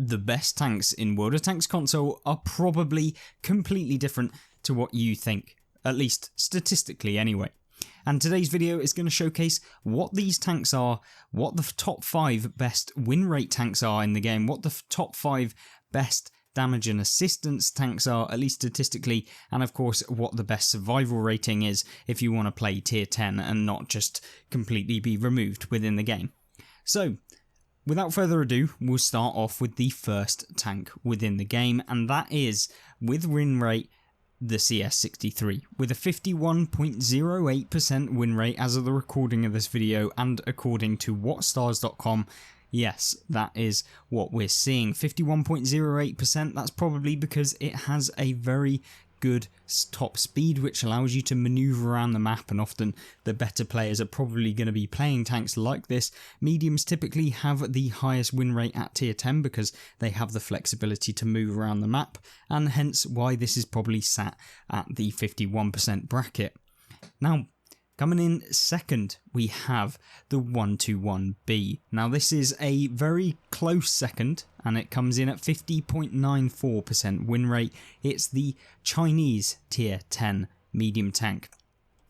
the best tanks in World of Tanks console are probably completely different to what you think, at least statistically anyway. And today's video is going to showcase what these tanks are, what the top 5 best win rate tanks are in the game, what the top 5 best damage and assistance tanks are, at least statistically, and of course what the best survival rating is if you want to play tier 10 and not just completely be removed within the game. So, without further ado, we'll start off with the first tank within the game, and that is, with win rate, the CS63, with a 51.08% win rate as of the recording of this video, and according to whatstars.com, yes, that is what we're seeing. 51.08%, that's probably because it has a very good top speed which allows you to maneuver around the map, and often the better players are probably going to be playing tanks like this. Mediums typically have the highest win rate at tier 10 because they have the flexibility to move around the map, and hence why this is probably sat at the 51% bracket. Now, coming in second, we have the 121B. Now this is a very close second, and it comes in at 50.94% win rate. It's the Chinese tier 10 medium tank.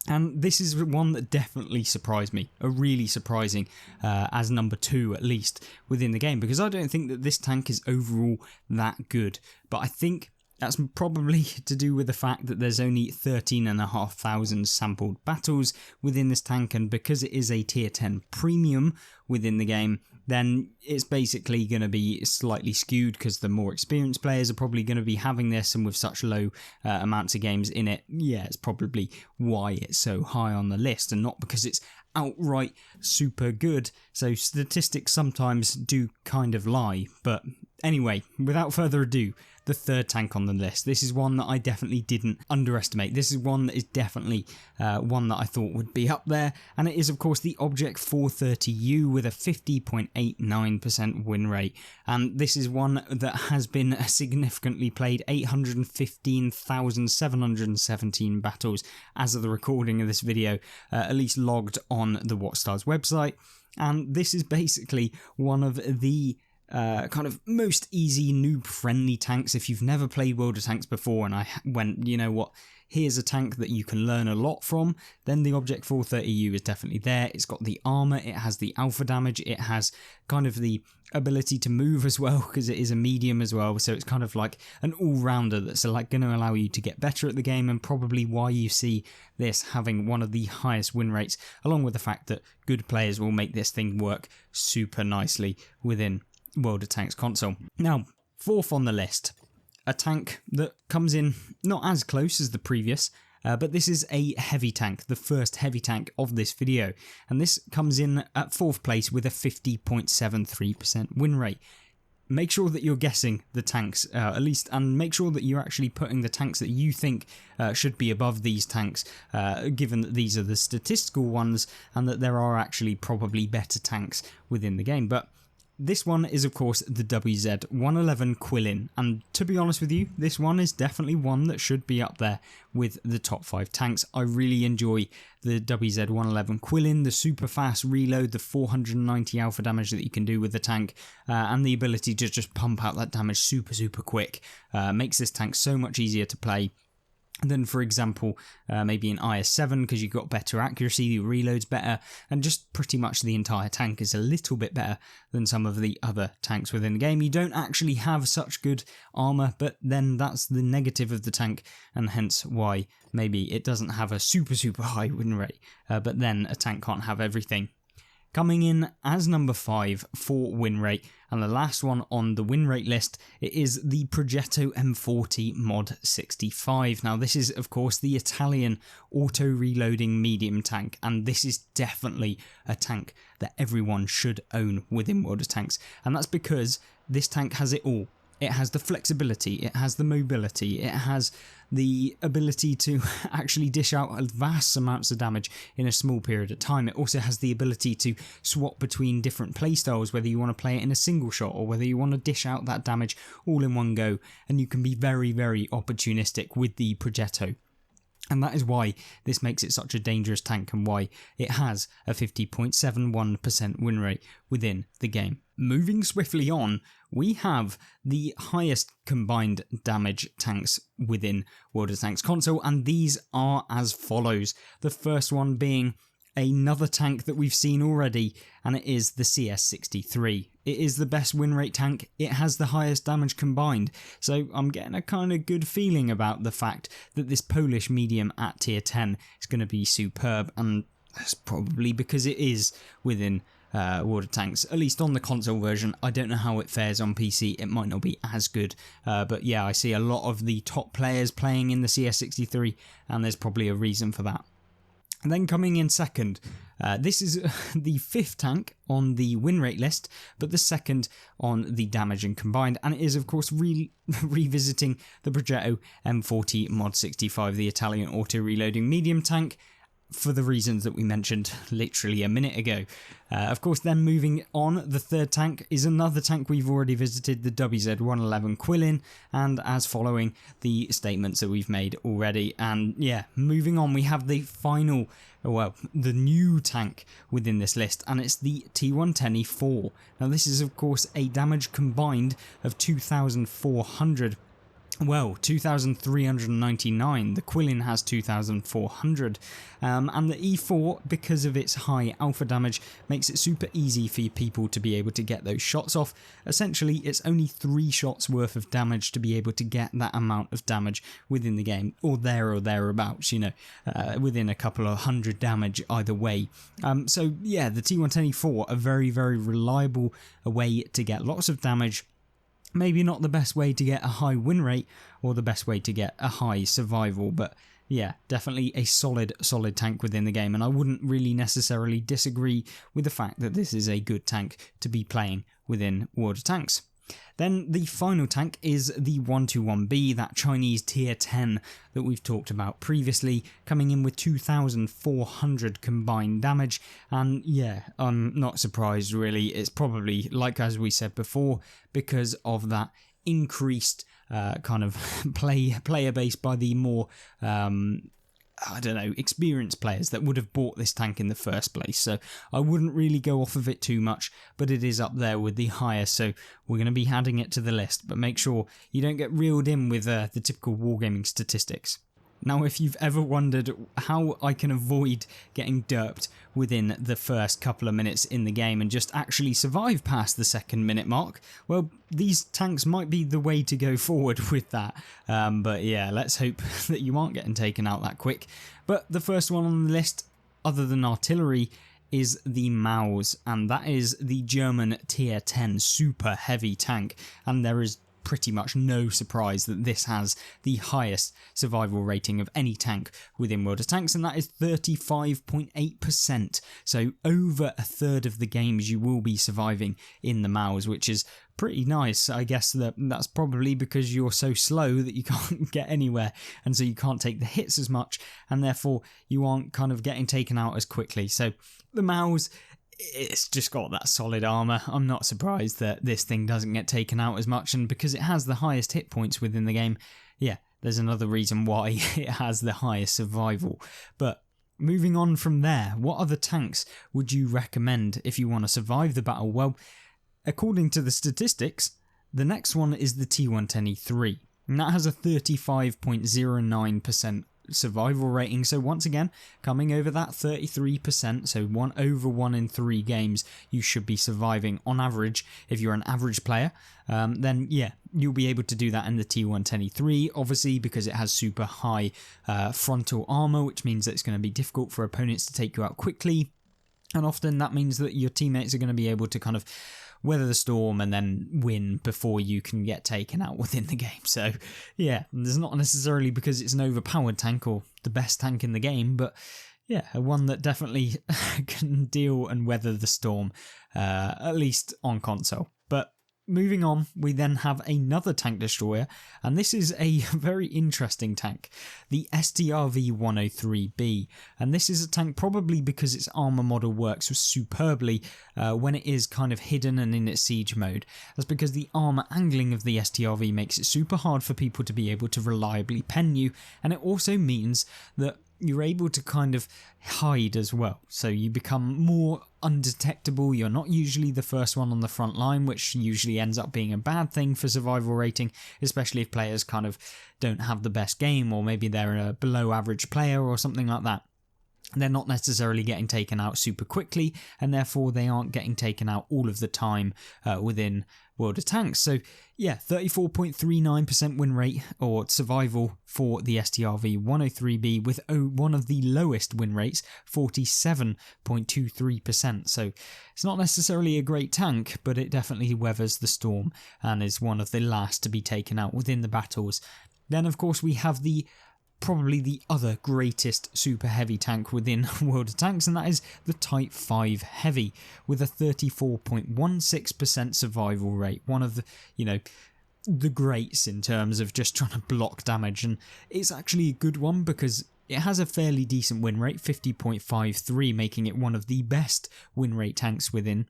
And this is one that definitely surprised me, a really surprising as number 2 at least within the game, because I don't think that this tank is overall that good, but I think that's probably to do with the fact that there's only 13,500 sampled battles within this tank, and because it is a tier 10 premium within the game, then it's basically going to be slightly skewed because the more experienced players are probably going to be having this, and with such low amounts of games in it, yeah, it's probably why it's so high on the list, and not because it's outright super good. So statistics sometimes do kind of lie. But anyway, without further ado, the third tank on the list. This is one that I definitely didn't underestimate. This is one that is definitely one that I thought would be up there, and it is of course the Object 430U with a 50.89% win rate, and this is one that has been significantly played, 815,717 battles as of the recording of this video, at least logged on the WatchStars website, and this is basically one of the kind of most easy noob friendly tanks. If you've never played World of Tanks before and I went, you know what, here's a tank that you can learn a lot from, then the Object 430U is definitely there. It's got the armor, it has the alpha damage, it has kind of the ability to move as well because it is a medium as well, so it's kind of like an all-rounder that's like going to allow you to get better at the game, and probably why you see this having one of the highest win rates, along with the fact that good players will make this thing work super nicely within World of Tanks console. Now, fourth on the list, a tank that comes in not as close as the previous, but this is a heavy tank, the first heavy tank of this video, and this comes in at fourth place with a 50.73% win rate. Make sure that you're guessing the tanks, at least, and make sure that you're actually putting the tanks that you think should be above these tanks, given that these are the statistical ones and that there are actually probably better tanks within the game. But this one is of course the WZ111 Quillin, and to be honest with you, this one is definitely one that should be up there with the top 5 tanks. I really enjoy the WZ111 Quillin, the super fast reload, the 490 alpha damage that you can do with the tank, and the ability to just pump out that damage super quick, makes this tank so much easier to play than, for example, maybe an IS-7, because you've got better accuracy, the reload's better, and just pretty much the entire tank is a little bit better than some of the other tanks within the game. You don't actually have such good armor, but then that's the negative of the tank, and hence why maybe it doesn't have a super high win rate, but then a tank can't have everything. Coming in as number 5 for win rate, and the last one on the win rate list, it is the Progetto M40 Mod 65. Now this is of course the Italian auto reloading medium tank, and this is definitely a tank that everyone should own within World of Tanks, and that's because this tank has it all. It has the flexibility, it has the mobility, it has the ability to actually dish out vast amounts of damage in a small period of time. It also has the ability to swap between different playstyles, whether you want to play it in a single shot or whether you want to dish out that damage all in one go, and you can be very opportunistic with the Progetto. And that is why this makes it such a dangerous tank, and why it has a 50.71% win rate within the game. Moving swiftly on, we have the highest combined damage tanks within World of Tanks console, and these are as follows. The first one being another tank that we've seen already, and it is the CS63. It is the best win rate tank, it has the highest damage combined, so I'm getting a kind of good feeling about the fact that this Polish medium at tier 10 is going to be superb, and that's probably because it is within World of Tanks, at least on the console version. I don't know how it fares on PC, it might not be as good, but yeah, I see a lot of the top players playing in the CS63, and there's probably a reason for that. And then coming in second, this is the 5th tank on the win rate list, but the 2nd on the damage and combined, and it is of course revisiting the Progetto M40 Mod 65, the Italian auto-reloading medium tank, for the reasons that we mentioned literally a minute ago. Of course, then moving on, the 3rd tank is another tank we've already visited, the WZ111 Quillin, and as following the statements that we've made already. And yeah, moving on, we have the final, well, the new tank within this list, and it's the T110E4. Now this is of course a damage combined of 2,400. Well, 2,399, the Quillin has 2,400, and the E4, because of its high alpha damage, makes it super easy for people to be able to get those shots off. Essentially, it's only 3 shots worth of damage to be able to get that amount of damage within the game, or thereabouts, you know, within a couple of hundred damage either way. So yeah, the T110E4, a very, very reliable way to get lots of damage. Maybe not the best way to get a high win rate or the best way to get a high survival, but yeah, definitely a solid tank within the game, and I wouldn't really necessarily disagree with the fact that this is a good tank to be playing within World of Tanks. Then the final tank is the 121B, that Chinese tier 10 that we've talked about previously, coming in with 2,400 combined damage, and yeah, I'm not surprised really. It's probably, like as we said before, because of that increased kind of player base by the more I don't know, experienced players that would have bought this tank in the first place. So I wouldn't really go off of it too much, but it is up there with the highest, so we're going to be adding it to the list. But make sure you don't get reeled in with the typical wargaming statistics. Now, if you've ever wondered how I can avoid getting derped within the first couple of minutes in the game and just actually survive past the 2nd minute mark, well, these tanks might be the way to go forward with that. But yeah, let's hope that you aren't getting taken out that quick. But the first one on the list, other than artillery, is the Maus, and that is the German tier 10 super heavy tank, and there is pretty much no surprise that this has the highest survival rating of any tank within World of Tanks, and that is 35.8%. So over a third of the games you will be surviving in the Maus, which is pretty nice. I guess that's probably because you're so slow that you can't get anywhere, and so you can't take the hits as much, and therefore you aren't kind of getting taken out as quickly. So the Maus, it's just got that solid armour. I'm not surprised that this thing doesn't get taken out as much, and because it has the highest hit points within the game, yeah, there's another reason why it has the highest survival. But moving on from there, what other tanks would you recommend if you want to survive the battle? Well, according to the statistics, the next one is the T110E3, and that has a 35.09% survival rating, so once again coming over that 33%, so 1 over 1 in 3 games you should be surviving on average. If you're an average player, then yeah, you'll be able to do that in the T110E3, obviously because it has super high frontal armor, which means that it's going to be difficult for opponents to take you out quickly, and often that means that your teammates are going to be able to kind of weather the storm and then win before you can get taken out within the game. So yeah, there's not necessarily because it's an overpowered tank or the best tank in the game, but yeah, one that definitely can deal and weather the storm, at least on console. But moving on, we then have another tank destroyer, and this is a very interesting tank, the STRV-103B, and this is a tank probably because its armour model works superbly when it is kind of hidden and in its siege mode. That's because the armour angling of the STRV makes it super hard for people to be able to reliably pen you, and it also means that you're able to kind of hide as well. So you become more undetectable. You're not usually the first one on the front line, which usually ends up being a bad thing for survival rating, especially if players kind of don't have the best game, or maybe they're a below average player or something like that. They're not necessarily getting taken out super quickly, and therefore they aren't getting taken out all of the time within World of Tanks. So yeah, 34.39% win rate or survival for the STRV-103B, with one of the lowest win rates, 47.23%. So it's not necessarily a great tank, but it definitely weathers the storm and is one of the last to be taken out within the battles. Then of course we have probably the other greatest super heavy tank within World of Tanks, and that is the Type 5 Heavy, with a 34.16% survival rate. One of the, the greats in terms of just trying to block damage, and it's actually a good one because it has a fairly decent win rate, 50.53, making it one of the best win rate tanks within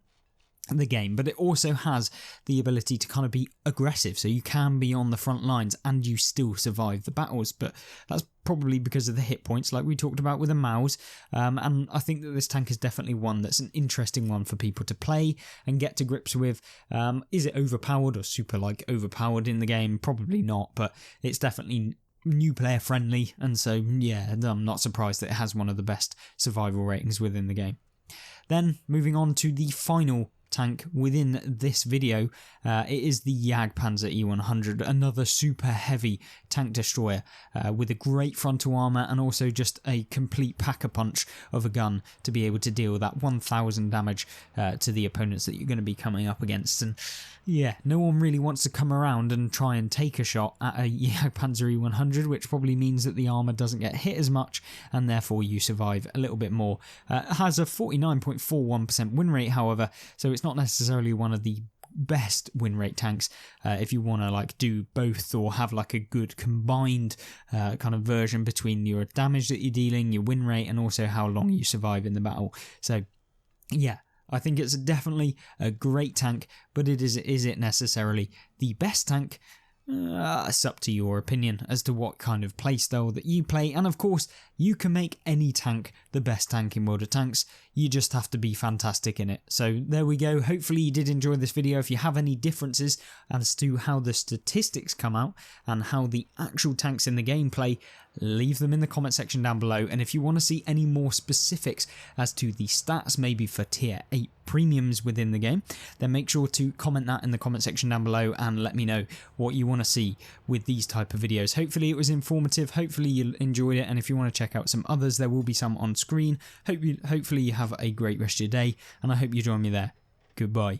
the game, but it also has the ability to kind of be aggressive, so you can be on the front lines and you still survive the battles, but that's probably because of the hit points like we talked about with the Maus, and I think that this tank is definitely one that's an interesting one for people to play and get to grips with. Is it overpowered or super overpowered in the game? Probably not, but it's definitely new player friendly, and so yeah, I'm not surprised that it has one of the best survival ratings within the game. Then moving on to the final tank within this video, it is the Jagdpanzer E100, another super heavy tank destroyer with a great frontal armour and also just a complete pack-a-punch of a gun to be able to deal that 1000 damage to the opponents that you're going to be coming up against. And yeah, no one really wants to come around and try and take a shot at a Jagdpanzer E100, which probably means that the armour doesn't get hit as much and therefore you survive a little bit more. It has a 49.41% win rate, however, so it's not necessarily one of the best win rate tanks if you want to do both or have a good combined kind of version between your damage that you're dealing, your win rate, and also how long you survive in the battle. So yeah, I think it's definitely a great tank, but is it necessarily the best tank? It's up to your opinion as to what kind of playstyle that you play, and of course you can make any tank the best tank in World of Tanks. You just have to be fantastic in it. So there we go. Hopefully you did enjoy this video. If you have any differences as to how the statistics come out and how the actual tanks in the game play, leave them in the comment section down below. And if you want to see any more specifics as to the stats, maybe for tier 8 premiums within the game, then make sure to comment that in the comment section down below and let me know what you want to see with these type of videos. Hopefully it was informative, hopefully you enjoyed it, and if you want to check out some others, there will be some on screen. Hopefully you have a great rest of your day, and I hope you join me there. Goodbye.